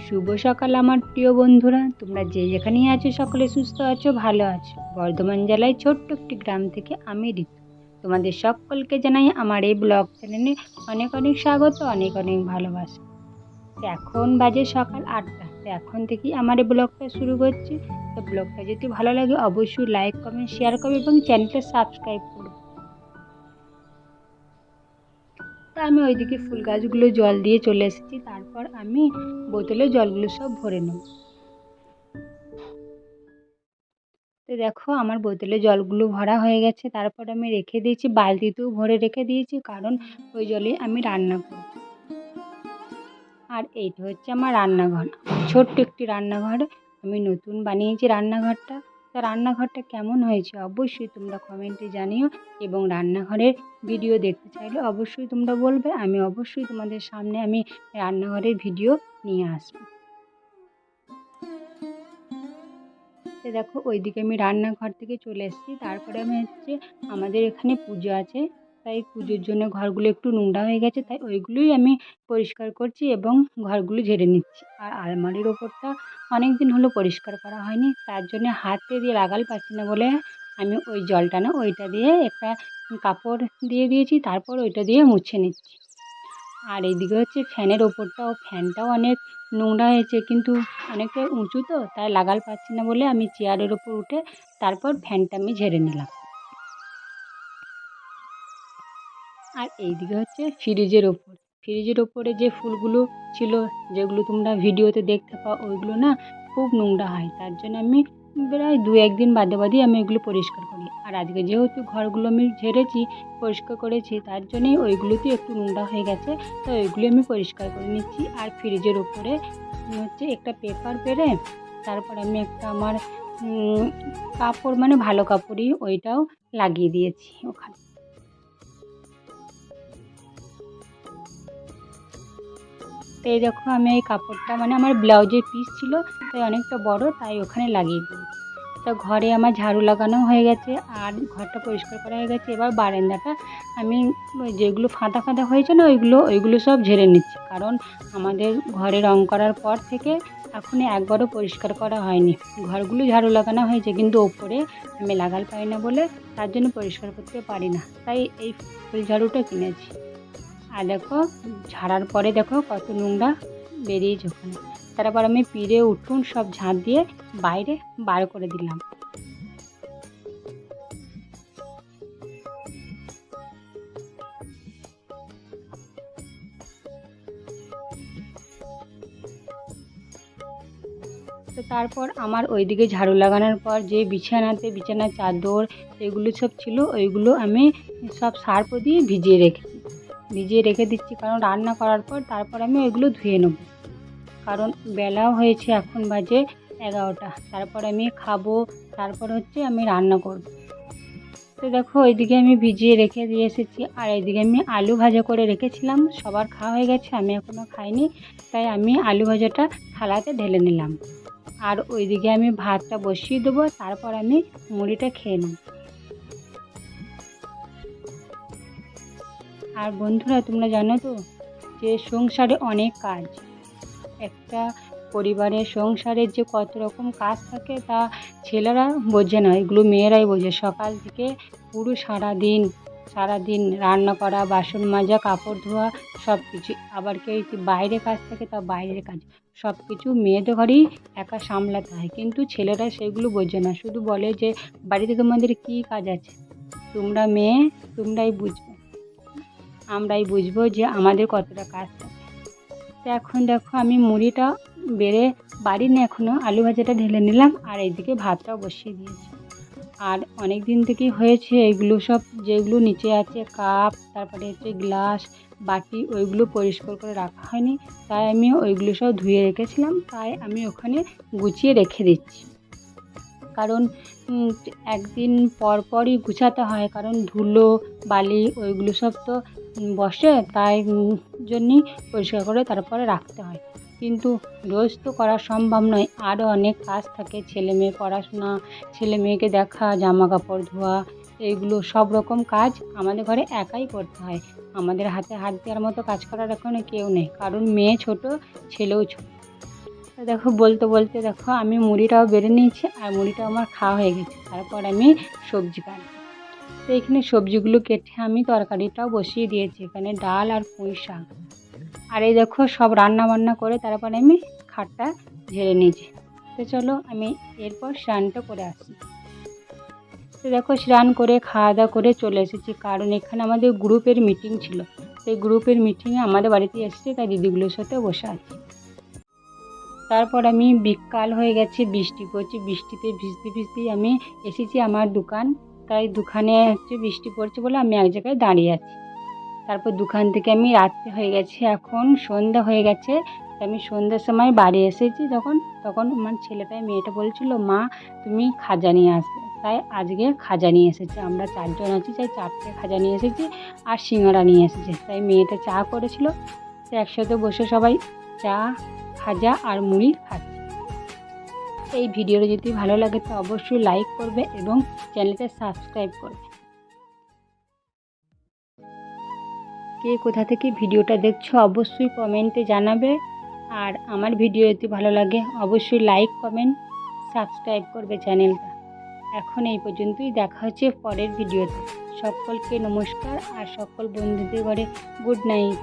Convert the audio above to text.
শুভ সকাল আমার প্রিয় বন্ধুরা, তোমরা যে যেখানেই আছো সকলে সুস্থ আছো, ভালো আছো। বর্ধমান জেলায় ছোট্ট একটি গ্রাম থেকে আমি ঋতু তোমাদের সকলকে জানাই আমার এই ব্লগ চ্যানেলে অনেক অনেক স্বাগত, অনেক অনেক ভালোবাসা। তো এখন বাজে সকাল 8টা, তো এখন থেকেই আমার এই ব্লগটা শুরু করছি। তো ব্লগটা যদি ভালো লাগে অবশ্যই লাইক কমেন্ট শেয়ার করবে এবং চ্যানেলটা সাবস্ক্রাইব করবে। তা আমি ওইদিকে ফুল গাছগুলো জল দিয়ে চলে এসেছি, তারপর আমি বোতলে জলগুলো সব ভরে নেব। তো দেখো আমার বোতলে জলগুলো ভরা হয়ে গেছে, তারপর আমি রেখে দিয়েছি, বালতিতেও ভরে রেখে দিয়েছি, কারণ ওই জলে আমি রান্না করব। আর এইটা হচ্ছে আমার রান্নাঘর, ছোট্ট একটি রান্নাঘর। আমি নতুন বানিয়েছি রান্নাঘরটা। তা রান্নাঘরটা কেমন হয়েছে অবশ্যই তোমরা কমেন্টে জানিও, এবং রান্নাঘরের ভিডিও দেখতে চাইলে অবশ্যই তোমরা বলবে, আমি অবশ্যই তোমাদের সামনে আমি রান্নাঘরের ভিডিও নিয়ে আসবো। তো দেখো ওইদিকে আমি রান্নাঘর থেকে চলে এসেছি, তারপরে আমি আমাদের এখানে পুজো আছে, তাই পুজোর জন্য ঘরগুলো একটু নোংরা হয়ে গেছে, তাই ওইগুলোই আমি পরিষ্কার করছি এবং ঘরগুলো ঝেড়ে নিচ্ছি। আর আলমারির ওপরটা অনেক দিন হলো পরিষ্কার করা হয়নি, তার জন্য হাতে দিয়ে লাগাল পাচ্ছি না বলে আমি ওই জলটা না ওইটা দিয়ে একটা কাপড় দিয়ে দিয়েছি, তারপর ওইটা দিয়ে মুছে নিচ্ছি। আর এইদিকে হচ্ছে ফ্যানের ওপরটাও, ফ্যানটাও অনেক নোংরা হয়েছে, কিন্তু অনেকটা উঁচু তো তাই লাগাল পাচ্ছি না বলে আমি চেয়ারের ওপর উঠে তারপর ফ্যানটা আমি ঝেড়ে নিলাম। আর এইদিকে হচ্ছে ফ্রিজের ওপরে যে ফুলগুলো ছিল, যেগুলো তোমরা ভিডিওতে দেখতে পাও, ওইগুলো না খুব নোংরা হয়, তার জন্য আমি প্রায় 2-1 দিন বাদে বাদেই আমি ওইগুলো পরিষ্কার করি। আর আজকে যেহেতু ঘরগুলো আমি ঝেড়েছি, পরিষ্কার করেছি, তার জন্যই ওইগুলোতে একটু নোংরা হয়ে গেছে, তো ওইগুলো আমি পরিষ্কার করে নিচ্ছি। আর ফ্রিজের ওপরে হচ্ছে একটা পেপার পেরে তারপর আমি একটা আমার কাপড়, মানে ভালো কাপড়ই, ওইটাও লাগিয়ে দিয়েছি ওখানে। তো এই দেখো আমি এই কাপড়টা, মানে আমার ব্লাউজের পিস ছিল, তাই অনেকটা বড়, তাই ওখানে লাগিয়ে দিয়েছি। তো ঘরে আমার ঝাড়ু লাগানো হয়ে গেছে আর ঘরটা পরিষ্কার করা হয়ে গেছে। এবার বারান্দাটা আমি ওই যেগুলো ফাঁদা ফাঁদা হয়েছে না, ওইগুলো সব ঝেড়ে নিচ্ছি, কারণ আমাদের ঘরে রং করার পর থেকে এখনও একবারও পরিষ্কার করা হয়নি। ঘরগুলো ঝাড়ু লাগানো হয়েছে, কিন্তু ওপরে আমি লাগাল পাই না বলে তার জন্য পরিষ্কার করতে পারি না, তাই এই ফুল ঝাড়ুটা কিনেছি। আর দেখো ঝাড়ার পরে দেখো কত নোংরা বেরিয়েছে ওখানে, তারপর আমি পিঁড়ে উঠোন সব ঝাঁট দিয়ে বাইরে বার করে দিলাম। তো তারপর আমার ওইদিকে ঝাড়ু লাগানোর পর যে বিছানার চাদর এগুলো সব ছিল, ওইগুলো আমি সব সার্ফ দিয়ে ভিজিয়ে রেখে দিচ্ছি, কারণ রান্না করার পর তারপর আমি ওইগুলো ধুয়ে নেব, কারণ বেলাও হয়েছে, এখন বাজে 11টা, তারপর আমি খাবো, তারপর হচ্ছে আমি রান্না করব। তো দেখো ওইদিকে আমি ভিজিয়ে রেখে দিয়ে এসেছি, আর এইদিকে আমি আলু ভাজা করে রেখেছিলাম, সবার খাওয়া হয়ে গেছে, আমি এখনও খাইনি, তাই আমি আলু ভাজাটা থালাতে ঢেলে নিলাম। আর ওইদিকে আমি ভাতটা বসিয়ে দেবো, তারপর আমি মুড়িটা খেয়ে নেব। আর বন্ধুরা তোমরা জানো তো যে সংসারে অনেক কাজ, একটা পরিবারের সংসারের যে কত রকম কাজ থাকে তা ছেলেরা বোঝে না, এগুলো মেয়েরাই বোঝে। সকাল থেকে পুরো সারাদিন রান্না করা, বাসন মাজা, কাপড় ধোয়া, সব কিছু। আবার কেউ যদি বাইরে কাজ থাকে তা বাইরের কাজ, সব কিছু মেয়েদের ঘরেই একা সামলাতে হয়, কিন্তু ছেলেরা সেগুলো বোঝে না, শুধু বলে যে বাড়িতে তোমাদের কী কাজ আছে, তোমরা মেয়ে, তোমরাই বুঝবে, আমরাই বুঝবো যে আমাদের কতটা কাজ থাকে। তো এখন দেখো আমি মুড়িটা বাড়িনি এখনও, আলু ভাজাটা ঢেলে নিলাম, আর এইদিকে ভাতটাও বসিয়ে দিয়েছি। আর অনেক দিন থেকেই হয়েছে এইগুলো সব, যেগুলো নিচে আছে কাপ, তারপরে হচ্ছে গ্লাস, বাটি, ওইগুলো পরিষ্কার করে রাখা হয়নি, তাই আমি ওইগুলো সব ধুয়ে রেখেছিলাম, তাই আমি ওখানে গুছিয়ে রেখে দিচ্ছি, কারণ একদিন পর পরই গুছাতে হয়, কারণ ধুলো বালি ওইগুলো সব তো বসে, তাই জন্যই পরিষ্কার করে তারপরে রাখতে হয়, কিন্তু রোজ তো করা সম্ভব নয়, আরও অনেক কাজ থাকে, ছেলে মেয়ে পড়াশোনা, ছেলে মেয়েকে দেখা, জামা কাপড় ধোয়া, এইগুলো সব রকম কাজ আমাদের ঘরে একাই করতে হয়। আমাদের হাতে হাত দেওয়ার মতো কাজ করার এখনও কেউ নেই, কারণ মেয়ে ছোট, ছেলেও ছোট, তো দেখো বলতে বলতে দেখো আমি মুড়িটাও বেড়ে নিয়েছি আর মুড়িটাও আমার খাওয়া হয়ে গেছে। তারপর আমি সবজি কাটবো। তো এখানে সবজিগুলো কেটে আমি তরকারিটাও বসিয়ে দিয়েছি, এখানে ডাল আর পুঁই শাক। আর এই দেখো সব রান্না বান্না করে তারপরে আমি খাটটা ঝেড়ে নিয়েছি। তো চলো আমি এরপর স্নানটা করে আসি। তো দেখো স্নান করে খাওয়া দাওয়া করে চলে এসেছি, কারণ এখানে আমাদের গ্রুপের মিটিং ছিল। সেই গ্রুপের মিটিংয়ে আমাদের বাড়িতে এসেছে, তাই দিদিগুলোর সাথে বসে আছি। তারপর আমি বিকাল হয়ে গেছে, বৃষ্টি পড়ছে, বৃষ্টিতে ভিজতে ভিজতেই আমি এসেছি আমার দোকান। তাই দোকানে বৃষ্টি পড়ছে বলে আমি এক জায়গায় দাঁড়িয়ে আছি। তারপর দোকান থেকে আমি রাত্রে হয়ে গেছে, এখন সন্ধ্যা হয়ে গেছে। আমি সন্ধ্যার সময় বাড়ি এসেছি তখন আমার ছেলেটাই মেয়েটা বলছিল, মা তুমি খাজা নিয়ে আসবে। তাই আজকে খাজা নিয়ে এসেছে, আমরা 4 জন আছি, তাই 4টে খাজা নিয়ে এসেছি আর সিঙ্গারা নিয়ে এসেছে। তাই মেয়েটা চা করেছিল, তো একসাথে বসে সবাই চা, খাজা আর মুড়ি খাচ্ছি। এই ভিডিওটা যদি ভালো লাগে তো অবশ্যই লাইক করবে এবং চ্যানেলটা সাবস্ক্রাইব করবে। কে কোথা থেকে ভিডিওটা দেখছো অবশ্যই কমেন্টে জানাবে। আর আমার ভিডিও যদি ভালো লাগে অবশ্যই লাইক, কমেন্ট, সাবস্ক্রাইব করবে চ্যানেলটা। এখন এই পর্যন্তই, দেখা হচ্ছে পরের ভিডিওতে। সকলকে নমস্কার আর সকল বন্ধুদের ঘরে গুড নাইট।